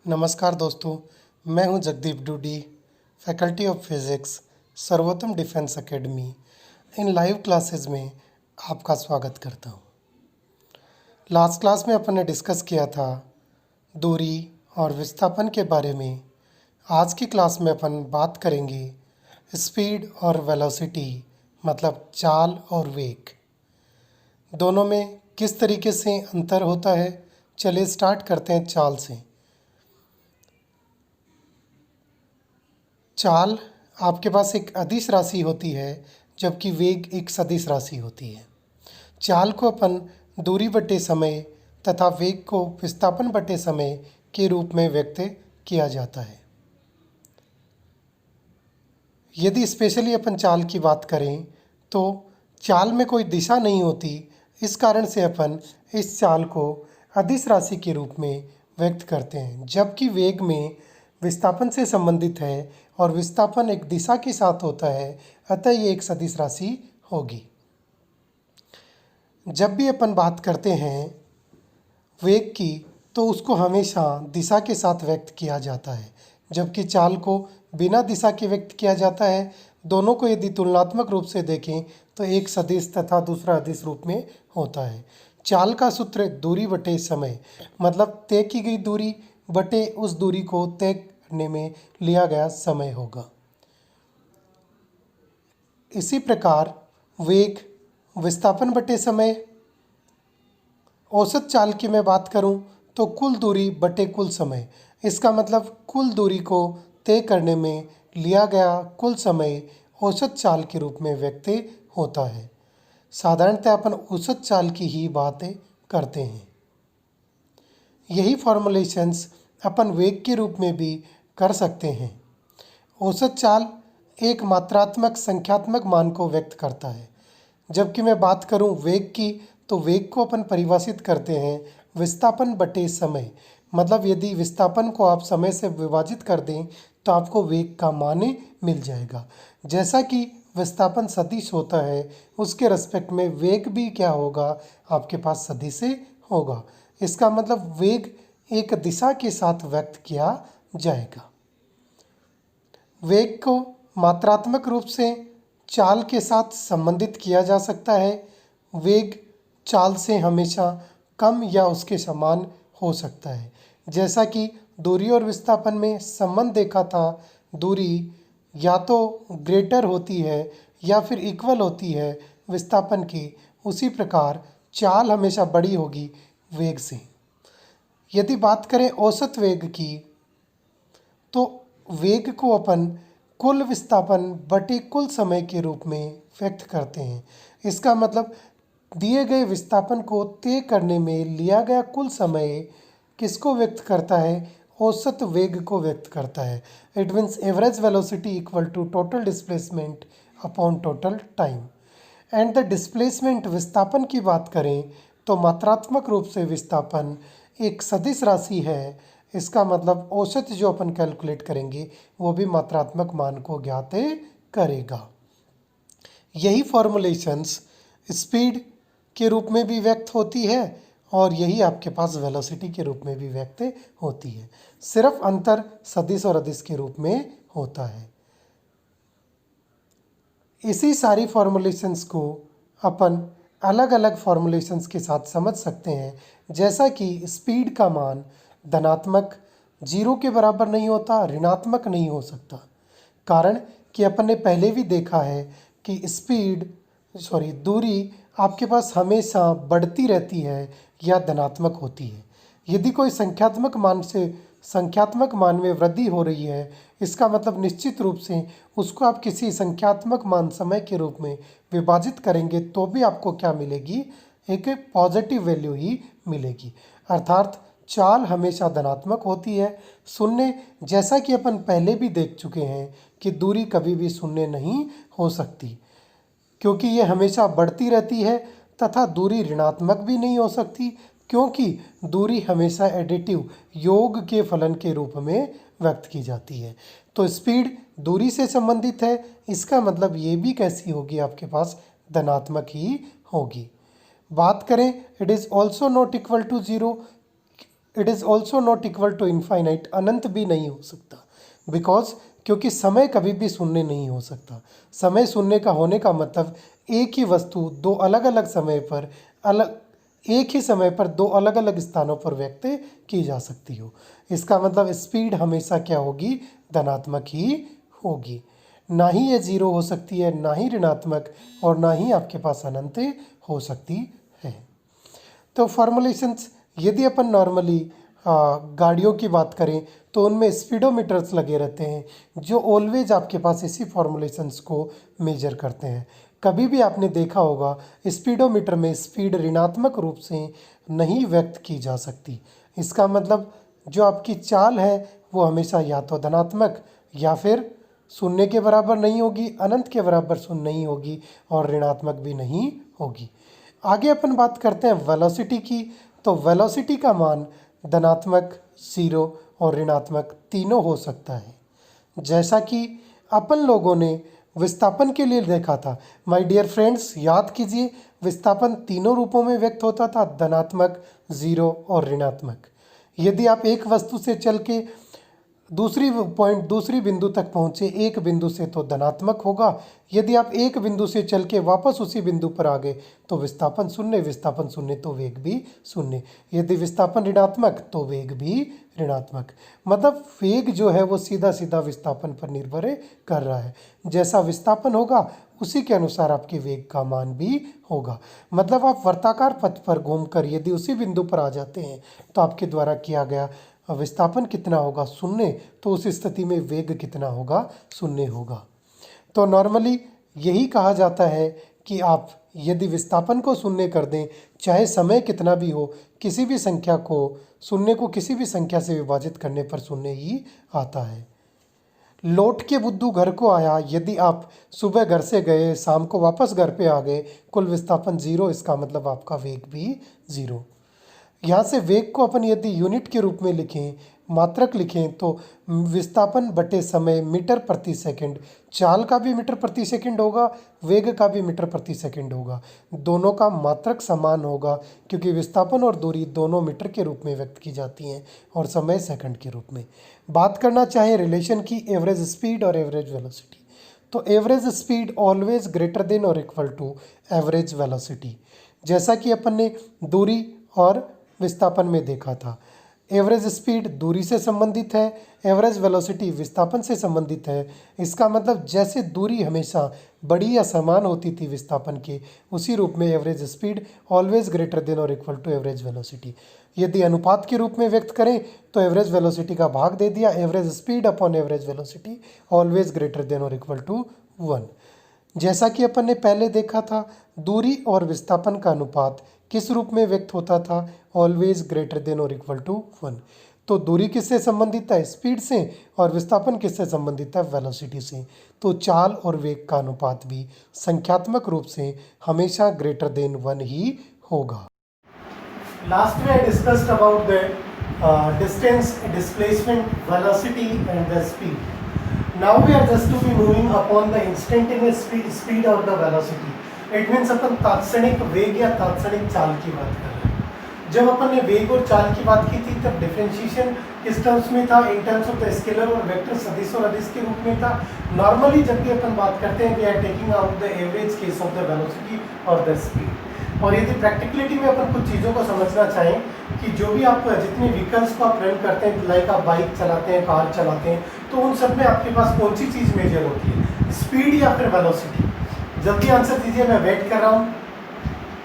नमस्कार दोस्तों, मैं हूं Jagdeep Dudi, faculty of physics, Sarvottam defence academy. इन लाइव क्लासेस में आपका स्वागत करता हूं। लास्ट क्लास में अपन ने डिस्कस किया था दूरी और विस्थापन के बारे में। आज की क्लास में अपन बात करेंगे स्पीड और वेलोसिटी, मतलब चाल और वेग, दोनों में किस तरीके से अंतर होता है। चलिए स्टार्ट करते हैं चाल से। चाल आपके पास एक अदिश राशि होती है, जबकि वेग एक सदिश राशि होती है। चाल को अपन दूरी बटे समय तथा वेग को विस्थापन बटे समय के रूप में व्यक्त किया जाता है। यदि स्पेशली अपन चाल की बात करें तो चाल में कोई दिशा नहीं होती, इस कारण से अपन इस चाल को अदिश राशि के रूप में व्यक्त करते हैं, जबकि वेग में विस्थापन से संबंधित है और विस्थापन एक दिशा के साथ होता है, अतः ये एक सदिश राशि होगी। जब भी अपन बात करते हैं वेग की तो उसको हमेशा दिशा के साथ व्यक्त किया जाता है, जबकि चाल को बिना दिशा के व्यक्त किया जाता है। दोनों को यदि तुलनात्मक रूप से देखें तो एक सदिश तथा दूसरा अदिश रूप में होता है। चाल का सूत्र दूरी बटे समय, मतलब तय की गई दूरी बटे उस दूरी को तय करने में लिया गया समय होगा। इसी प्रकार वेग विस्थापन बटे समय। औसत चाल की मैं बात करूं तो कुल दूरी बटे कुल समय, इसका मतलब कुल दूरी को तय करने में लिया गया कुल समय औसत चाल के रूप में व्यक्त होता है। साधारणतः अपन औसत चाल की ही बात करते हैं। यही फॉर्मुलेशंस अपन वेग के रूप में भी कर सकते हैं। औसत चाल एक मात्रात्मक संख्यात्मक मान को व्यक्त करता है, जबकि मैं बात करूं वेग की तो वेग को अपन परिभाषित करते हैं विस्थापन बटे समय। मतलब यदि विस्थापन को आप समय से विभाजित कर दें तो आपको वेग का मान मिल जाएगा। जैसा कि विस्थापन सदिश होता है, उसके रेस्पेक्ट में वेग भी क्या होगा, आपके पास सदिश होगा। इसका मतलब वेग एक दिशा के साथ व्यक्त किया जाएगा। वेग को मात्रात्मक रूप से चाल के साथ संबंधित किया जा सकता है। वेग चाल से हमेशा कम या उसके समान हो सकता है। जैसा कि दूरी और विस्थापन में संबंध देखा था, दूरी या तो ग्रेटर होती है या फिर इक्वल होती है विस्थापन की, उसी प्रकार चाल हमेशा बड़ी होगी वेग से। यदि बात करें औसत वेग की तो वेग को अपन कुल विस्थापन बटे कुल समय के रूप में व्यक्त करते हैं। इसका मतलब दिए गए विस्थापन को तय करने में लिया गया कुल समय किसको व्यक्त करता है, औसत वेग को व्यक्त करता है। It means average velocity equal to total displacement upon total time. And the displacement विस्थापन की बात करें तो मात्रात्मक रूप से विस्थापन एक सदिश राशि है। इसका मतलब औसत जो अपन कैलकुलेट करेंगे वो भी मात्रात्मक मान को ज्ञात करेगा। यही फॉर्मुलेशंस स्पीड के रूप में भी व्यक्त होती है और यही आपके पास वेलोसिटी के रूप में भी व्यक्त होती है। सिर्फ अंतर सदिश और अदिश के रूप में होता है। इसी सारी फॉर्मुलेशंस को अपन अलग अलग फॉर्मुलेशंस के साथ समझ सकते हैं। जैसा कि स्पीड का मान धनात्मक 0 के बराबर नहीं होता, ऋणात्मक नहीं हो सकता। कारण कि अपन ने पहले भी देखा है कि दूरी आपके पास हमेशा बढ़ती रहती है या धनात्मक होती है। यदि कोई संख्यात्मक मान में वृद्धि हो रही है, इसका मतलब निश्चित रूप से उसको आप किसी संख्यात्मक मान समय के रूप में विभाजित करेंगे तो भी आपको क्या मिलेगी, एक पॉजिटिव वैल्यू ही मिलेगी। अर्थात चाल हमेशा धनात्मक होती है। शून्य, जैसा कि अपन पहले भी देख चुके हैं कि दूरी कभी भी शून्य नहीं हो सकती, क्योंकि ये हमेशा बढ़ती रहती है, तथा दूरी ऋणात्मक भी नहीं हो सकती क्योंकि दूरी हमेशा एडिटिव योग के फलन के रूप में व्यक्त की जाती है। तो स्पीड दूरी से संबंधित है, इसका मतलब ये भी कैसी होगी, आपके पास धनात्मक ही होगी। बात करें it is also not equal to 0, it is also not equal to infinite, अनंत भी नहीं हो सकता। बिकॉज क्योंकि समय कभी भी शून्य नहीं हो सकता। समय शून्य का होने का मतलब एक ही वस्तु दो अलग अलग समय पर एक ही समय पर दो अलग अलग स्थानों पर व्यक्त की जा सकती हो। इसका मतलब स्पीड हमेशा क्या होगी, धनात्मक ही होगी। ना ही ये जीरो हो सकती है, ना ही ऋणात्मक, और ना ही आपके पास अनंत हो सकती है। तो फॉर्मुलेशंस, यदि अपन नॉर्मली गाड़ियों की बात करें तो उनमें स्पीडोमीटर्स लगे रहते हैं जो ऑलवेज आपके पास इसी फॉर्मुलेशंस को मेजर करते हैं। कभी भी आपने देखा होगा स्पीडोमीटर में स्पीड ऋणात्मक रूप से नहीं व्यक्त की जा सकती। इसका मतलब जो आपकी चाल है वो हमेशा या तो धनात्मक या फिर शून्य के बराबर नहीं होगी, अनंत के बराबर शून्य नहीं होगी, और ऋणात्मक भी नहीं होगी। आगे अपन बात करते हैं वेलोसिटी की। तो वेलोसिटी का मान धनात्मक, जीरो और ऋणात्मक तीनों हो सकता है। जैसा कि अपन लोगों ने विस्थापन के लिए देखा था। माय डियर फ्रेंड्स, याद कीजिए विस्थापन तीनों रूपों में व्यक्त होता था, धनात्मक, जीरो और ऋणात्मक। यदि आप एक वस्तु से चल के दूसरी बिंदु तक पहुंचे एक बिंदु से तो धनात्मक होगा। यदि आप एक बिंदु से चल के वापस उसी बिंदु पर आ गए तो विस्थापन शून्य तो वेग भी शून्य। यदि विस्थापन ऋणात्मक तो वेग भी ऋणात्मक। मतलब वेग जो है वो सीधा सीधा विस्थापन पर निर्भर कर रहा है। जैसा विस्थापन होगा उसी के अनुसार आपके वेग का मान भी होगा। मतलब आप वर्ताकार पथ पर घूमकर यदि उसी बिंदु पर आ जाते हैं तो आपके द्वारा किया गया विस्थापन कितना होगा, शून्य, तो उस स्थिति में वेग कितना होगा, शून्य होगा। तो नॉर्मली यही कहा जाता है कि आप यदि विस्थापन को शून्य कर दें, चाहे समय कितना भी हो, किसी भी संख्या को शून्य को किसी भी संख्या से विभाजित करने पर शून्य ही आता है। लौट के बुद्धू घर को आया, यदि आप सुबह घर से गए शाम को वापस घर पे आ गए, कुल विस्थापन जीरो, इसका मतलब आपका वेग भी जीरो। यहाँ से वेग को अपन यदि यूनिट के रूप में लिखें, मात्रक लिखें, तो विस्थापन बटे समय मीटर प्रति सेकंड, चाल का भी मीटर प्रति सेकंड होगा, वेग का भी मीटर प्रति सेकंड होगा। दोनों का मात्रक समान होगा क्योंकि विस्थापन और दूरी दोनों मीटर के रूप में व्यक्त की जाती हैं और समय सेकंड के रूप में। बात करना चाहे रिलेशन की, एवरेज स्पीड और एवरेज वेलोसिटी, तो average speed always greater than और इक्वल टू एवरेज वेलोसिटी। जैसा कि अपन ने दूरी और विस्थापन में देखा था, एवरेज स्पीड दूरी से संबंधित है, एवरेज वेलोसिटी विस्थापन से संबंधित है। इसका मतलब जैसे दूरी हमेशा बड़ी या समान होती थी विस्थापन के, उसी रूप में average speed always greater than और इक्वल टू एवरेज वेलोसिटी। यदि अनुपात के रूप में व्यक्त करें तो एवरेज वेलोसिटी का भाग दे दिया, average speed upon average velocity always greater than और इक्वल टू 1। जैसा कि अपन ने पहले देखा था, दूरी और विस्थापन का अनुपात किस रूप में व्यक्त होता था, ऑलवेज ग्रेटर देन और इक्वल टू 1। तो दूरी किससे संबंधित है, स्पीड से, और विस्थापन किससे संबंधित है, वेलोसिटी से। तो चाल और वेग का अनुपात भी संख्यात्मक रूप से हमेशा ग्रेटर देन 1 ही होगा। लास्ट में I discussed about the distance, displacement, velocity and the speed. Now we are just to be moving upon the instantaneous speed or the velocity. It means अपन तात्क्षणिक वेग या तात्क्षणिक चाल की बात कर रहे हैं। जब अपन ने वेग और चाल की बात की थी तब डिफरेंशिएशन किस टर्म्स में था, इन टर्म्स ऑफ द स्केलर और वेक्टर, सदिश और अदिश के रूप में था। नॉर्मली जब भी अपन बात करते हैं we are taking out the average case of the velocity और द स्पीड। और यदि प्रैक्टिकलिटी में अपन कुछ चीज़ों को समझना चाहें कि जो भी आप जितने व्हीकल्स को आप रन करते हैं, लाइक आप बाइक चलाते हैं, कार चलाते हैं, तो उन सब में आपके पास कौन सी चीज़ मेजर होती है, स्पीड या फिर वेलोसिटी? जल्दी आंसर दीजिए, मैं वेट कर रहा हूँ,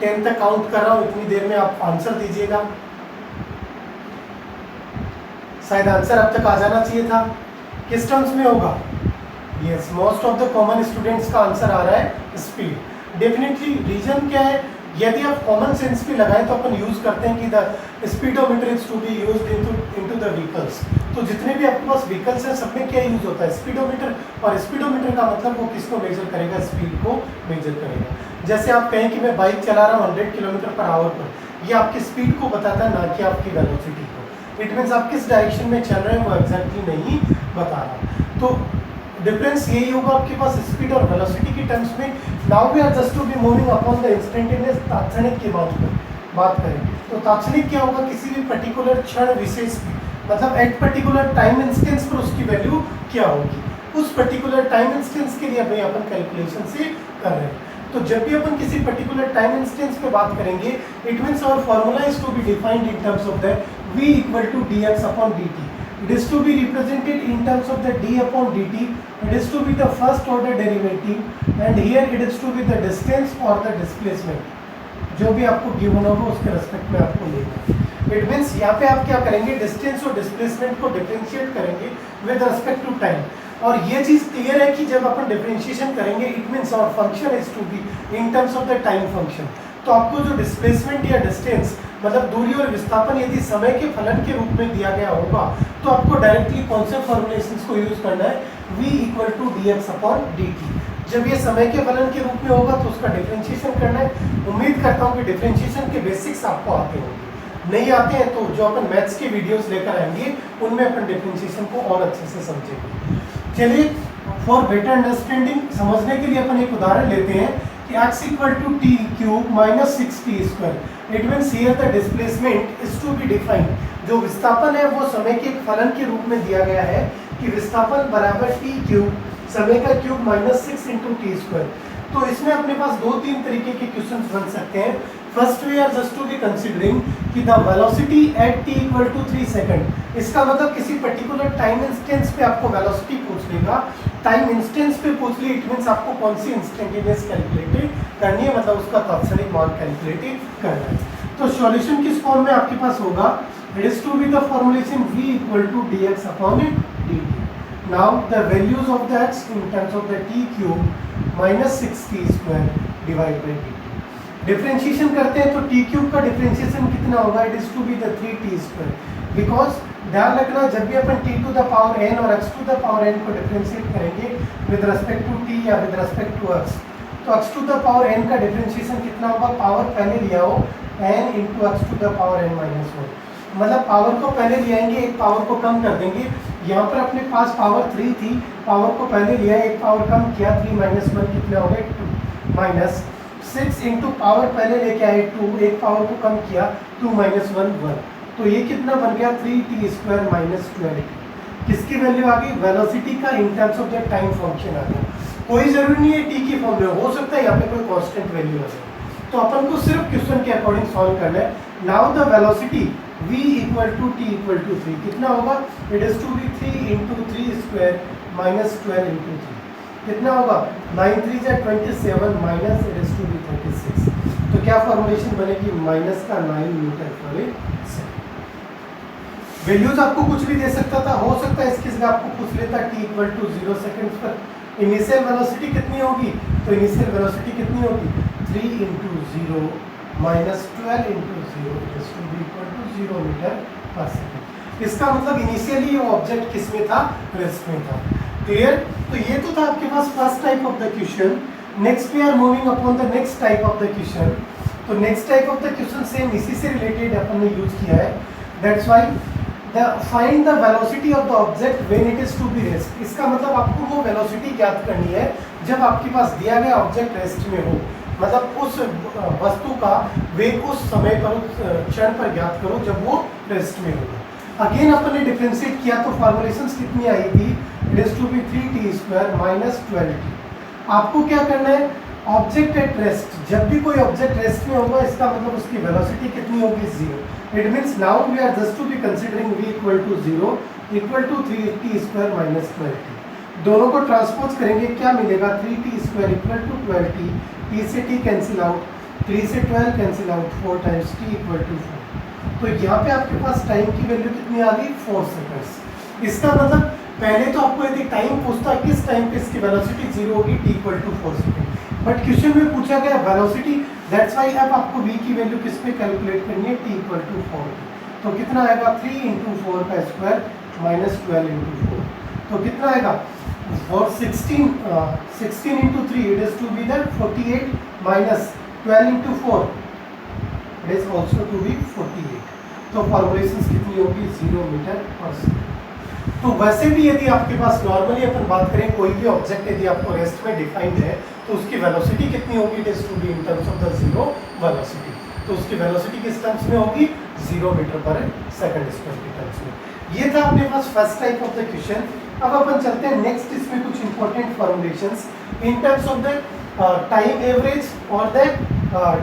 10 तक काउंट कर रहा हूँ, इतनी देर में आप आंसर दीजिएगा। शायद आंसर अब तक आ जाना चाहिए था। किस टर्म्स में होगा? Yes, most of the common students का आंसर आ रहा है स्पीड। डेफिनेटली रीजन क्या है, यदि आप कॉमन सेंस भी लगाएं तो अपन यूज करते हैं कि the speedometer is to be used into the vehicles. तो जितने भी आपके पास व्हीकल्स हैं सब में क्या यूज होता है, स्पीडोमीटर। और स्पीडोमीटर का मतलब वो किसको मेजर करेगा, स्पीड को मेजर करेगा। जैसे आप कहें कि मैं बाइक चला रहा हूँ 100 किलोमीटर पर आवर पर, ये आपकी स्पीड को बताता है, ना कि आपकी वेलोसिटी को। इट मीन्स आप किस डायरेक्शन में चल रहे हैं वो एग्जैक्टली नहीं बता रहा। तो डिफरेंस यही होगा आपके पास स्पीड और वेलोसिटी की टर्म्स में। Now we are just to be moving upon the instantaneous, तात्क्षणिक की बात करें तो तात्क्षणिक क्या होगा, किसी भी पर्टिकुलर क्षण विशेष में, मतलब एट पर्टिकुलर टाइम इंस्टेंस पर उसकी वैल्यू क्या होगी, उस पर्टिकुलर टाइम इंस्टेंस के लिए अभी अपन कैलकुलेशन से कर रहे हैं। तो जब भी अपन किसी पर्टिकुलर टाइम इंस्टेंस पे बात करेंगे, it means our formula is to be defined in terms of the v equal to dx upon dt. It is to be represented in terms of the d upon dt. It is to be the first order derivative, and here it is to be the distance or the displacement. जो भी आपको given होगा उसके respect में आपको लेना है। It means यहाँ पे आप क्या करेंगे, डिस्टेंस और डिस्प्लेसमेंट को डिफरेंशिएट करेंगे विद रिस्पेक्ट टू टाइम। और ये चीज़ क्लियर है कि जब अपन डिफरेंशिएशन करेंगे, it means our function is to be in terms of the time function. तो आपको जो डिस्प्लेसमेंट या डिस्टेंस मतलब दूरी और विस्थापन यदि समय के फलन के रूप में दिया गया होगा, तो आपको डायरेक्टली कौन से फॉर्मुलेशंस को यूज करना है, v equal to dx upon dt। जब ये समय के फलन के रूप में होगा तो उसका डिफरेंशिएशन करना है। उम्मीद करता हूँ कि डिफरेंशिएशन के बेसिक्स आपको आते होंगे। नहीं आते हैं तो जो अपन मैथ्स के वीडियोस लेकर आएंगे उनमें अपन डिफरेंशिएशन को और अच्छे से समझेंगे। चलिए, फॉर बेटर अंडरस्टैंडिंग समझने के लिए अपन एक उदाहरण लेते हैं कि x equal to T cube minus 6t square. It means here the displacement is to be defined. जो विस्थापन है वो समय के फलन के रूप में दिया गया है कि विस्थापन बराबर टी क्यूब समय का cube minus 6 into T square. तो इसमें अपने पास 2-3 तरीके के क्वेश्चन बन सकते हैं। First we are just to be considering कि the velocity at t equal to 3 second. इसका मतलब किसी पर्टिकुलर टाइम इंस्टेंस पे आपको वेलोसिटी पूछ लेगा। टाइम इंस्टेंस पे पूछ ली, इट मीन्स आपको कौन सी इंस्टेंटेनियस कैलकुलेट करनी है, मतलब उसका तात्क्षणिक मान कैलकुलेट करना है। तो सॉल्यूशन किस फॉर्म में आपके पास होगा, it is to be the formulation v equal to dx upon dt. Now the values of the x in terms of the t cube minus 6t square divided by dt. Differentiation करते हैं तो t cube का differentiation कितना होगा, it is to be the 3t square. Because ध्यान रखना, जब भी अपन t to the power n और x to the power n को डिफरेंशिएट करेंगे विद रिस्पेक्ट टू t या विद रिस्पेक्ट टू x, तो x to the power n का डिफरेंशिएशन कितना होगा, पावर पहले लिया हो n into x to the power n minus 1। मतलब पावर को पहले ले आएंगे, एक पावर को कम कर देंगे। यहाँ पर अपने पास पावर 3 थी, पावर को पहले लिया, एक पावर कम किया, 3 माइनस 1 कितना हो गया 2, माइनस 6 इंटू पावर पहले लेके आए 2, एक पावर को कम किया, 2 माइनस 1 1। तो ये कितना बन गया 3t स्क्वायर माइनस 12। किसकी वैल्यू आ गई, वेलोसिटी का in terms of the time function आ गया। कोई जरूरी नहीं है t की फॉर्म में, हो सकता है यहाँ पे कोई कांस्टेंट वैल्यू आ जाए। तो अपन को सिर्फ क्वेश्चन के अकॉर्डिंग सॉल्व करना है। Now the velocity v equal to t equal to 3 कितना होगा, it is to be 3 into 3 square minus 12 into 3 कितना होगा, 9 3 जा 27 minus it is to be 36। तो क्या फॉर्मुलेशन बनेगी, माइनस का 9 मीटर पर सेकंड। वैल्यूज आपको कुछ भी दे सकता था, हो सकता है इसकी जगह आपको पूछ लेता t इक्वल टू 0 सेकंड्स पर इनिशियल वेलोसिटी कितनी होगी, तो इनिशियल वेलोसिटी कितनी होगी 3 into 0 minus 12 into 0 it is to be equal to 0 metre पर सेकंड। इसका मतलब इनिशियली वो ऑब्जेक्ट किस में था, रेस्ट में था। क्लियर। तो ये तो था आपके पास first type of the question. Next we are moving upon the next type of the question. तो next type of the question same इसी से रिलेटेड अपन ने यूज किया है। That's why the find the velocity of the object when it is to be rest. इसका मतलब आपको वो वेलोसिटी ज्ञात करनी है जब आपके पास दिया गया ऑब्जेक्ट रेस्ट में हो, मतलब उस वस्तु का वेग उस समय पर, उस क्षण पर ज्ञात करो जब वो रेस्ट में होगा। अगेन अपन ने डिफरेंशिएट किया तो फॉर्मुलेशंस कितनी आई थी, it is to be 3t square minus 12t। आपको क्या करना है, ऑब्जेक्ट एट रेस्ट, जब भी कोई ऑब्जेक्ट रेस्ट में होगा इसका मतलब उसकी वेलोसिटी कितनी होगी 0। It means now we are just to be considering v equal to 0 equal to 3t square minus 12t। दोनों को ट्रांसपोज करेंगे, क्या मिलेगा 3t square equal to 12t, t से t कैंसिल आउट, 3 से 12 cancel out, 4 times t equal to 4। तो यहाँ पे आपके पास टाइम की वैल्यू कितनी आ गई 4 सेकंड्स। इसका मतलब पहले तो आपको यदि टाइम पूछता किस टाइम पे इसकी वेलोसिटी 0 होगी t equal to 4 second, but question में पूछा गया वेलोसिटी, दैट्स व्हाई अब आपको v की वैल्यू किस पे कैलकुलेट करनी है, t इक्वल टू 4। तो कितना आएगा 3 इंटू 4 का स्क्वायर माइनस 12 इंटू 4, तो कितना आएगा और 16 into 3 it is to be that 48 minus 12 into 4 it is also to be 48। तो फॉर्मुलेशंस कितनी होगी 0 मीटर पर सेकंड। तो वैसे भी यदि आपके पास नॉर्मली अपन बात करें कोई भी ऑब्जेक्ट यदि आपको रेस्ट में डिफाइंड है तो उसकी वेलोसिटी कितनी होगी, it is to be in terms of the 0 velocity. तो उसकी वेलोसिटी किस टर्म्स में होगी, 0 मीटर पर सेकंड स्क्वायर के टर्म्स में। ये था अपने पास first type of the question. अब अपन चलते हैं नेक्स्ट, इसमें कुछ important formulations in terms of the time average और द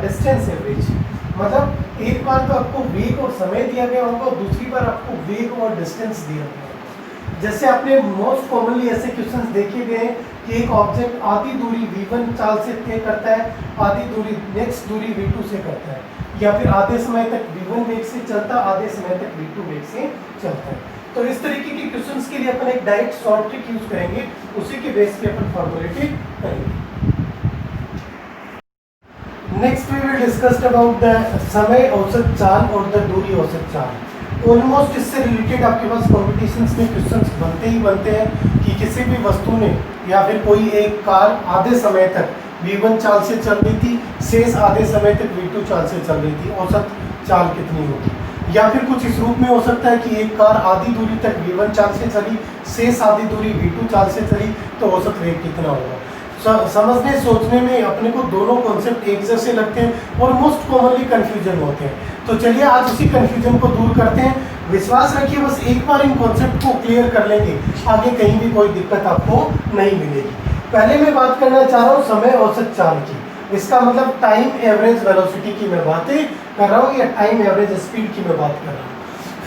डिस्टेंस एवरेज। मतलब एक बार तो आपको वेग और समय दिया गया होगा, दूसरी बार आपको वेग और डिस्टेंस दिया गया होगा। जैसे आपने मोस्ट कॉमनली ऐसे क्वेश्चंस देखे गए हैं कि एक ऑब्जेक्ट आधी दूरी v1 चाल से तय करता है, आधी दूरी नेक्स्ट दूरी v2 से करता है, या फिर आधे समय तक v1 वेग से चलता है, आधे समय तक v2 वेग से चलता है। तो इस तरीके के क्वेश्चंस के लिए अपन एक डायरेक्ट शॉर्ट ट्रिक यूज करेंगे, उसी के बेस पे अपन फॉर्मुलेटिंग करेंगे। Next we will discuss about the समय औसत चाल और द दूरी औसत चाल। ऑलमोस्ट इससे रिलेटेड आपके पास कॉम्पिटिशन्स में क्वेश्चंस बनते ही बनते हैं कि किसी भी वस्तु ने या फिर कोई एक कार आधे समय तक v1 चाल से चल रही थी, शेष आधे समय तक v2 चाल से चल रही थी, औसत चाल कितनी होगी। या फिर कुछ इस रूप में हो सकता है कि एक कार आधी दूरी तक v1 चाल से चली, शेष आधी दूरी v2 चाल से चली, तो औसत वेग कितना होगा। समझने सोचने में अपने को दोनों कॉन्सेप्ट एक जैसे लगते हैं और मोस्ट कॉमनली कंफ्यूजन होते हैं। तो चलिए आज उसी कंफ्यूजन को दूर करते हैं। विश्वास रखिए, बस एक बार इन कॉन्सेप्ट को क्लियर कर लेंगे, आगे कहीं भी कोई दिक्कत आपको नहीं मिलेगी। पहले मैं बात करना चाह रहा हूँ समय औसत चाल की। इसका मतलब टाइम एवरेज वेलोसिटी की मैं बातें कर रहा हूँ या टाइम एवरेज स्पीड की मैं बात कर रहा हूँ।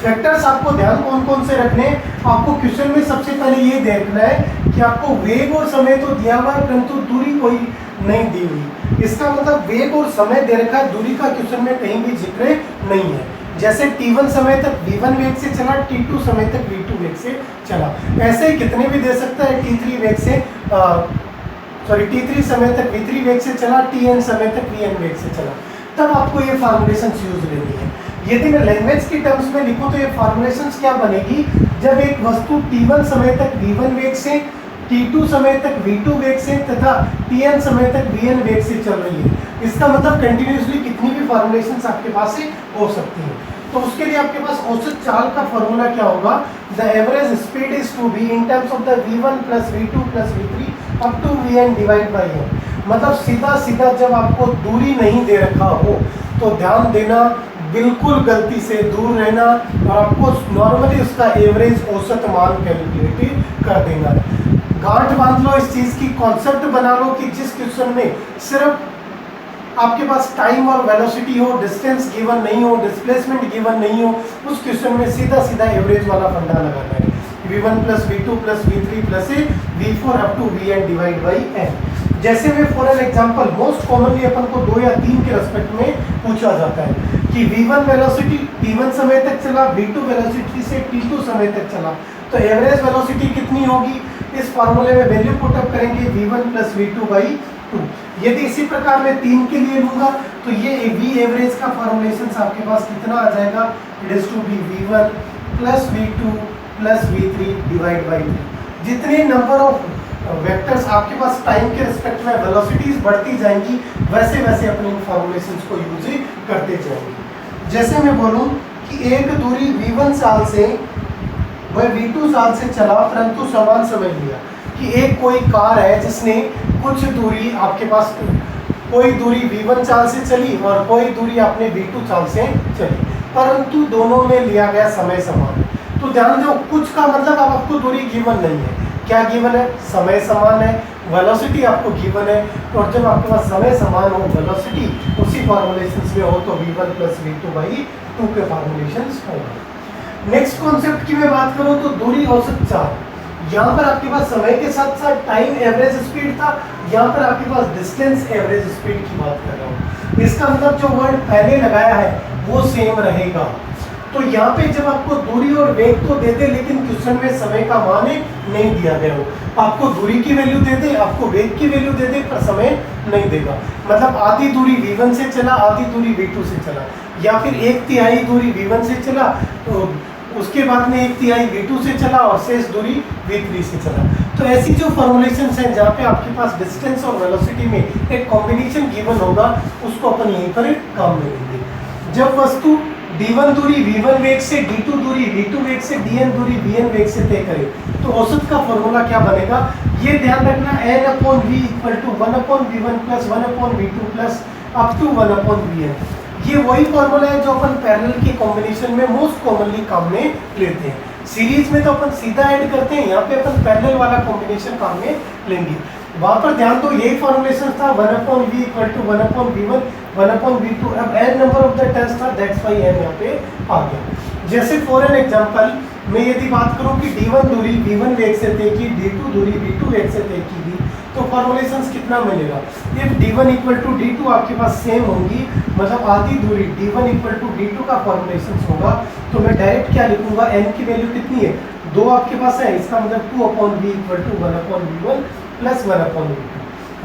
फैक्टर्स आपको ध्यान कौन कौन से रखने हैं, आपको क्वेश्चन में सबसे पहले ये देखना है कि आपको वेग और समय तो दिया हुआ है परंतु दूरी कोई नहीं दी हुई। इसका मतलब वेग और समय दे रखा है, दूरी का क्वेश्चन में कहीं भी जिक्र नहीं है। जैसे t1 समय तक v1 वेग से चला, t2 समय तक v2 वेग से चला, ऐसे ही कितने भी दे सकता है। t3 वेग से t3 समय तक v3 वेग से चला, tn समय तक vn वेग से चला, तब आपको ये फॉर्मुलेशंस यूज लेनी है। यदि मैं लैंग्वेज की टर्म्स में लिखूं तो ये फॉर्मुलेशंस क्या बनेगी, जब एक वस्तु t1 समय तक v1 वेग से, t2 समय तक v2 वेग से तथा tn समय तक vn वेग से चल रही है। इसका मतलब कंटिन्यूसली कितनी भी फॉर्मुलेशंस आपके पास से हो सकती हैं। तो उसके लिए आपके पास औसत चाल का फॉर्मूला क्या होगा, the average speed is to be in terms of the v1 plus v2 plus v3 up to vn divide by n। मतलब सीधा सीधा जब आपको दूरी नहीं दे रखा हो तो ध्यान देना, बिल्कुल गलती से दूर रहना और आपको नॉर्मली उसका एवरेज औसत मान कैलकुलेट कर देना है। गांठ बांध लो इस चीज़ की, कॉन्सेप्ट बना लो कि जिस क्वेश्चन में सिर्फ आपके पास टाइम और वेलोसिटी हो, डिस्टेंस गिवन नहीं हो, डिस्प्लेसमेंट गिवन नहीं हो, उस क्वेश्चन में सीधा सीधा एवरेज वाला फंडा लगाना है, v1 plus v2 plus v3 plus v4 up to vn divide by n। जैसे में for an example most commonly अपन को 2 या 3 के रेस्पेक्ट में पूछा जाता है कि v1 वेलोसिटी t1 समय तक चला, v2 वेलोसिटी से t2 समय तक चला, तो एवरेज वेलोसिटी कितनी होगी। इस फार्मूले में वैल्यू पुट अप करेंगे v1 प्लस v2 बाई 2। यदि इसी प्रकार मैं 3 के लिए लूंगा तो ये v एवरेज का फॉर्मुलेशन आपके पास कितना आ जाएगा, it is to be v1 plus v2 plus v3 divide by 3। जितने नंबर ऑफ वेक्टर्स आपके पास टाइम के रिस्पेक्ट में वेलोसिटीज बढ़ती जाएंगी, वैसे वैसे अपने इन फॉर्मुलेशंस को यूज करते जाएंगे। जैसे मैं बोलूं कि एक दूरी v1 साल से वह v2 साल से चला परंतु समान समय लिया, कि एक कोई कार है जिसने कुछ दूरी आपके पास, कोई दूरी v1 चाल से चली और कोई दूरी आपने v2 चाल से चली, परंतु दोनों में लिया गया समय समान है। तो ध्यान दो, कुछ का मतलब अब आपको दूरी गिवन नहीं है, क्या गिवन है, समय समान है, वेलोसिटी आपको गिवन है, और जब आपके पास समय समान हो, वेलोसिटी उसी फॉर्मुलेशंस में हो तो v1 प्लस v2 बाई 2 के फॉर्मुलेशंस होगा। नेक्स्ट कॉन्सेप्ट की मैं बात करूं तो दूरी औसत चाल। यहाँ पर आपके पास समय के साथ साथ टाइम एवरेज स्पीड था, यहाँ पर आपके पास डिस्टेंस एवरेज स्पीड की बात कर रहा हूँ। इसका मतलब जो वर्ड पहले लगाया है वो सेम रहेगा। तो यहाँ पे जब आपको दूरी और वेग तो दे दे लेकिन क्वेश्चन में समय का मान नहीं दिया गया हो, आपको दूरी की वैल्यू दे दे, आपको वेग की वैल्यू दे दे, पर समय नहीं देगा। मतलब आधी दूरी v1 से चला, आधी दूरी v2 से चला, या फिर 1/3 दूरी v1 से चला तो उसके बाद में 1/3 v2 से चला और शेष दूरी v3 से चला। तो ऐसी जो फॉर्मुलेशंस हैं जहाँ पे आपके पास डिस्टेंस और वेलोसिटी में एक कॉम्बिनेशन गिवन होगा, उसको अपन यहीं पर काम में लेंगे। जब वस्तु d1 दूरी v1 वेग से, d2 दूरी v2 वेग से, dn दूरी vn वेग से तय करे तो औसत का फॉर्मूला क्या बनेगा, ये ध्यान रखना, n/v equal to 1/v1 plus 1/v2 plus up to 1/vn। ये वही फॉर्मूला है जो अपन पैरेलल के कॉम्बिनेशन में मोस्ट कॉमनली काम में लेते हैं। सीरीज में तो अपन सीधा ऐड करते हैं, यहाँ पे अपन पैरेलल वाला कॉम्बिनेशन काम में लेंगे। वहां पर ध्यान दो, यही फॉर्मुलेशन था 1/v equal to 1/v1 1/v2। अब n number of the turns था, दैट्स व्हाई n यहाँ पे आ गया। जैसे फॉर एन एग्जांपल मैं यदि बात करूं कि d1 दूरी v1 वेग से तय की, d2 दूरी v2 वेग से तय की गई, तो फॉर्मुलेशंस कितना मिलेगा? If d1 equal to d2 आपके पास सेम होंगी, मतलब आधी दूरी d1 इक्वल टू d2 का फॉर्मुलेशंस होगा, तो मैं डायरेक्ट क्या लिखूंगा, n की वैल्यू कितनी है, 2 आपके पास है, इसका मतलब 2/v equal to 1/v1 plus 1/v2।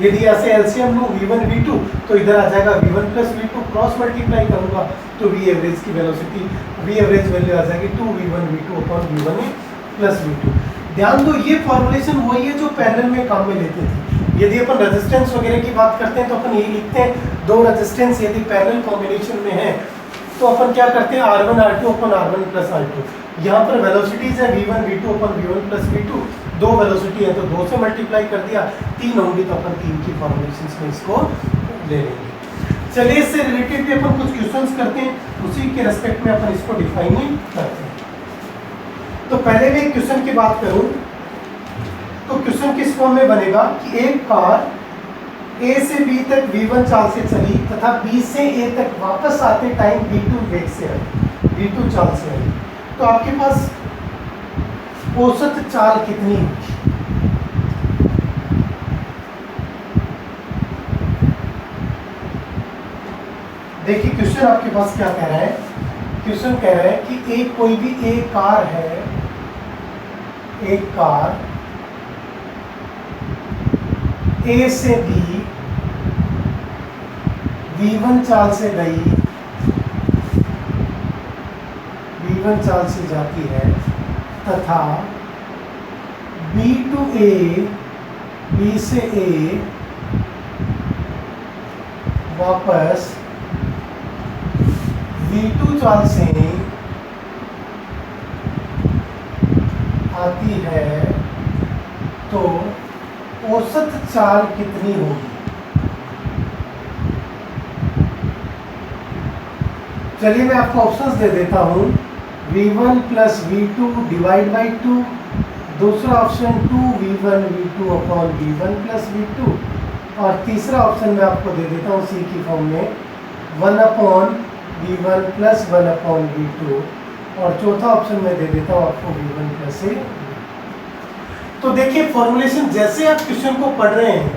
यदि ऐसे एलसीएम लूं v1 v2 तो इधर आ जाएगा v1 plus v2, cross multiply करूंगा तो v एवरेज की वेलोसिटी, v एवरेज वैल्यू आ जाएगी 2v1 v2 upon v1 plus v2। ध्यान दो, ये फॉर्मुलेशन वही है जो पैरेलल में काम में लेते थे। यदि अपन रेजिस्टेंस वगैरह की बात करते हैं तो अपन यही लिखते हैं, दो रेजिस्टेंस यदि पैरेलल कॉम्बिनेशन में है तो अपन क्या करते हैं, r1 r2 upon r1 plus r2। यहाँ पर वेलोसिटीज है v1 v2 upon v1 plus v2, दो वेलोसिटी है तो 2 से मल्टीप्लाई कर दिया, 3 होंगी तो अपन 3 की फॉर्मुलेशंस में इसको ले लेंगे। चलिए इससे रिलेटेड भी अपन कुछ क्वेश्चंस करते हैं, उसी के रेस्पेक्ट में अपन इसको डिफाइन करते हैं। तो पहले मैं एक क्वेश्चन की बात करूं तो क्वेश्चन किस फॉर्म में बनेगा कि एक कार A से B तक v1 चाल से चली तथा B से A तक वापस आते टाइम v2 वेग से आई, v2 चाल से आई, तो आपके पास औसत चाल कितनी होगी? देखिए क्वेश्चन आपके पास क्या कह रहा है, क्वेश्चन कह रहा है कि एक कोई भी एक कार है, एक कार A से B v1 चाल से गई, v1 चाल से जाती है तथा B to A, B से A वापस v2 चाल से आती है, तो औसत चाल कितनी होगी? चलिए मैं आपको ऑप्शंस दे देता हूँ, v1 plus v2 divide by 2, दूसरा option 2v1 v2 upon v1 plus v2, और तीसरा ऑप्शन मैं आपको दे देता हूँ सी की फॉर्म में 1/v1 प्लस 1/v2, और चौथा ऑप्शन मैं दे देता हूँ आपको v1 प्लस a। तो देखिए फॉर्मुलेशन जैसे आप क्वेश्चन को पढ़ रहे हैं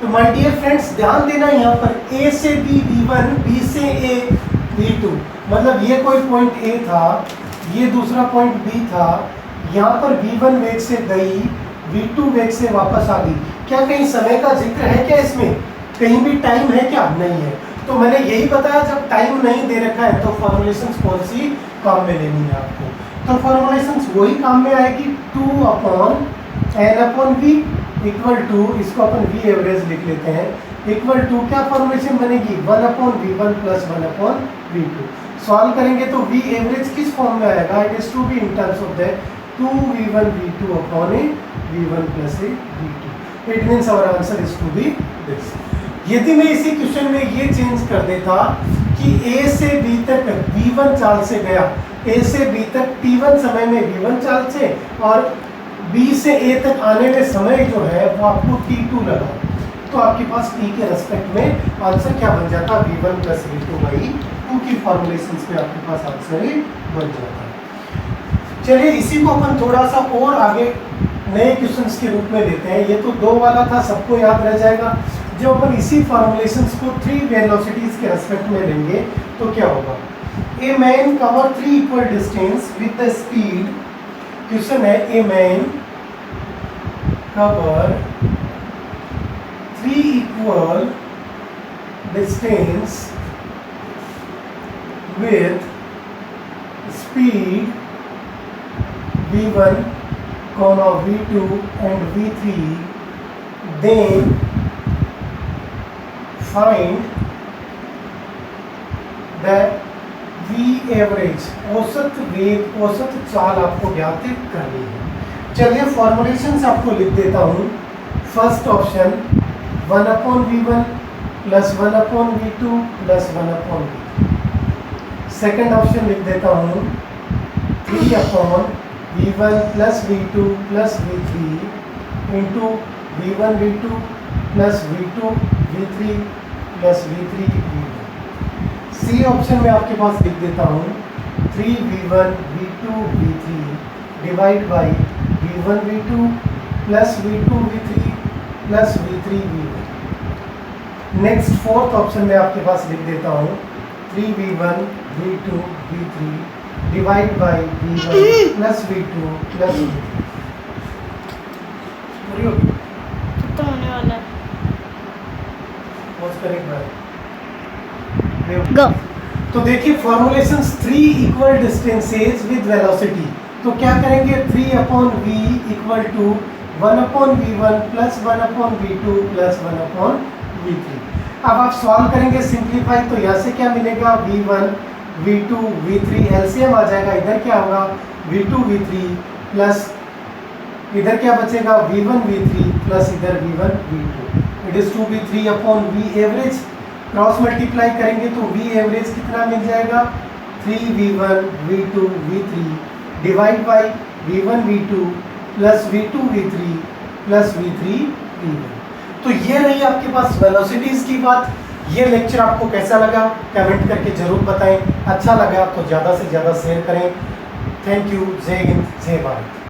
तो माय डियर फ्रेंड्स ध्यान देना, यहाँ पर a से b v1, b से a v2, मतलब ये कोई पॉइंट A था, ये दूसरा पॉइंट B था, यहाँ पर v1 वेग से गई, v2 वेग से वापस आ गई। क्या कहीं समय का जिक्र है क्या इसमें? कहीं भी टाइम है क्या? नहीं है। तो मैंने यही बताया जब टाइम नहीं दे रखा है तो फॉर्मुलेशंस कौन सी काम में लेनी है आपको? तो फॉर्मुलेशंस वही काम में आएगी 2/n/v इक्वल टू, इसको अपन v एवरेज लिख लेते हैं, इक्वल टू क्या फॉर्मुलेशन बनेगी 1/v1 प्लस 1/v2। सॉल्व करेंगे तो v एवरेज किस फॉर्म में आएगा, it is to be in terms of that 2v1 v2 upon a v1 plus a v2। It means our answer is to be this. यदि मैं इसी question में ये चेंज कर देता कि a से b तक v1 चाल से गया, a से b तक t1 समय में v1 चाल से, और b से a तक आने में समय जो है वो आपको t2 लगा, तो आपके पास t के रेस्पेक्ट में आंसर क्या बन जाता, v1 प्लस v2/2 की फॉर्मुलेशंस में आपके पास आंसर ही बन जाता है। चलिए इसी को अपन थोड़ा सा और आगे नए क्वेश्चंस के रूप में लेते हैं। ये तो 2 वाला था, सबको याद रह जाएगा। जो अपन इसी फॉर्मुलेशंस को 3 वेलोसिटीज के रेस्पेक्ट में लेंगे तो क्या होगा, a man cover 3 equal distance with the speed, question है a man cover 3 equal distance with speed v1, v2 and v3, then find the v average, औसत वेग, औसत चाल आपको ज्ञात करनी है। चलिए फॉर्मुलेशंस आपको लिख देता हूँ। First option 1/v1 plus 1/v2 plus 1/v3। Second option लिख देता हूँ 3/v1 plus v2 plus v3 into v1 v2 plus v2 v3 plus v3 v1। C option में आपके पास लिख देता हूँ 3v1 v2 v3 divide by v1 v2 plus v2 v3 plus v3 v1। Next fourth option में आपके पास लिख देता हूँ 3v1 v2 v3 divide by v1 plus v2 plus v3। पूरी होगी? खत्म होने वाला है। पॉज करें गो। तो देखिए formulations 3 equal distances with velocity. तो क्या करेंगे 3/v equal to 1/v1 plus 1/v2 plus 1/v3। अब आप सॉल्व करेंगे सिंप्लीफाई, तो यहाँ से क्या मिलेगा v1 v2 v3 एलसीएम आ जाएगा। इधर क्या होगा v2 v3 प्लस इधर क्या बचेगा v1 v3 प्लस इधर v1 v2। It is to be 3/v average. Cross multiply करेंगे तो v एवरेज कितना मिल जाएगा 3v1 v2 v3 divide by v1 v2 plus v2 v3 plus v3 v1। तो ये रही आपके पास वेलोसिटीज की बात। ये लेक्चर आपको कैसा लगा कमेंट करके जरूर बताएं। अच्छा लगा तो ज़्यादा से ज़्यादा शेयर करें। Thank you. जय हिंद, जय भारत।